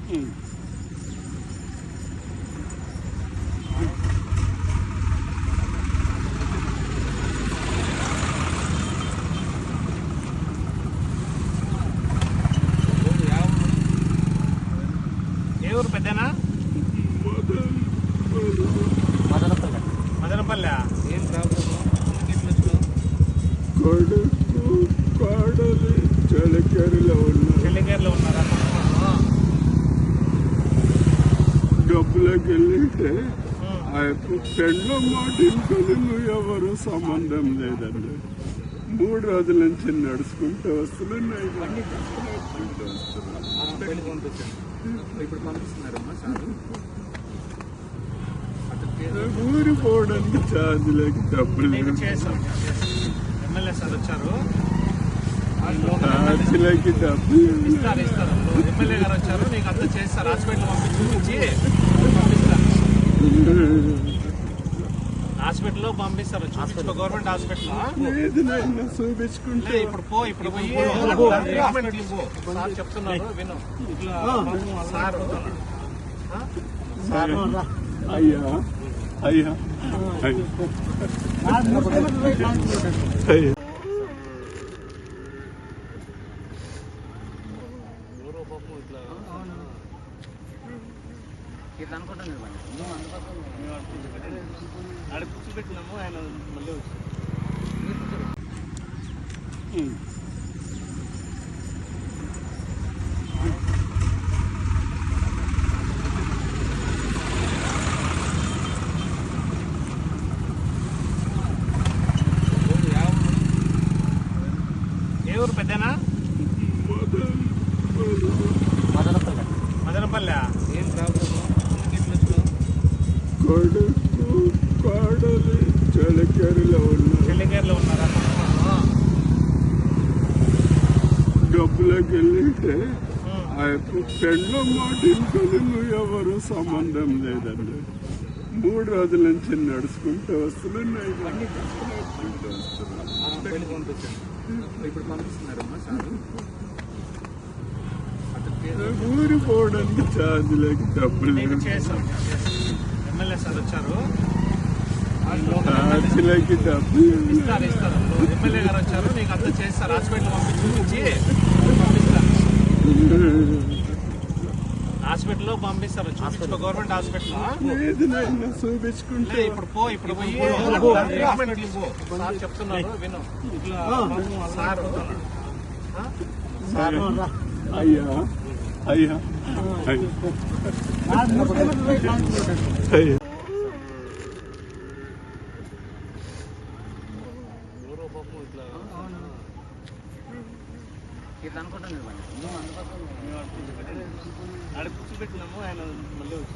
ఏ ఊరు పెద్దనా? మదనపల్లె. ఏం ప్రాబ్లం? చెల్లకేరలో ఉన్నారా? డబ్బులకు వెళ్ళింటే పెండ్లో మాట ఇంకొని నువ్వు ఎవరు సంబంధం లేదండి. 3 రోజుల నుంచి నడుచుకుంటూ వస్తున్నాయి. ఊరి పోవడానికి ఛార్జీలకి డబ్బులు ఎమ్మెల్యే సార్ వచ్చారు, ఛార్జీలకి డబ్బులు ఇస్తారు. ఎమ్మెల్యే గారు వచ్చారు, నీకు అంతా చేస్తారు. హాస్పిటల్ పంపించి హాస్పిటల్లో పంపిస్తారు. గవర్నమెంట్ హాస్పిటల్ చూపించుకుంటే ఇప్పుడు పోయి సార్ చెప్తున్నారు, విను. సార్ అయ్యా అయ్యా ఇట్లా అనుకుంటాను ఆడ కూర్చోబెట్టినాము. ఆయన మళ్ళీ వచ్చి ఏ ఊరు పెద్దనా? మదనపల్లె. ఏం ప్రాబ్లం? చెల్లకేరలో ఉన్నారా? డబ్బులకు వెళ్ళింటే పెండ్లో మాట ఇంకొని నువ్వు ఎవరు సంబంధం లేదండి. 3 రోజుల నుంచి నడుచుకుంటూ వస్తున్నాయి. ఊరి పోవడానికి ఛార్జీలకి డబ్బులు ఎమ్మెల్యే సార్ వచ్చారు, ఛార్జీలకి డబ్బులు ఇస్తారు. ఎమ్మెల్యే గారు వచ్చారు, నీకు అంతా చేస్తారు. హాస్పిటల్ పంపించి హాస్పిటల్లో పంపిస్తారు. గవర్నమెంట్ హాస్పిటల్ చూపించుకుంటే ఇప్పుడు పోయి సార్ చెప్తున్నారు, విను. సార్ అయ్యా అయ్యా ఇట్లా అనుకుంటాను ఆడ కూర్చోబెట్టినాము. ఆయన మళ్ళీ వచ్చి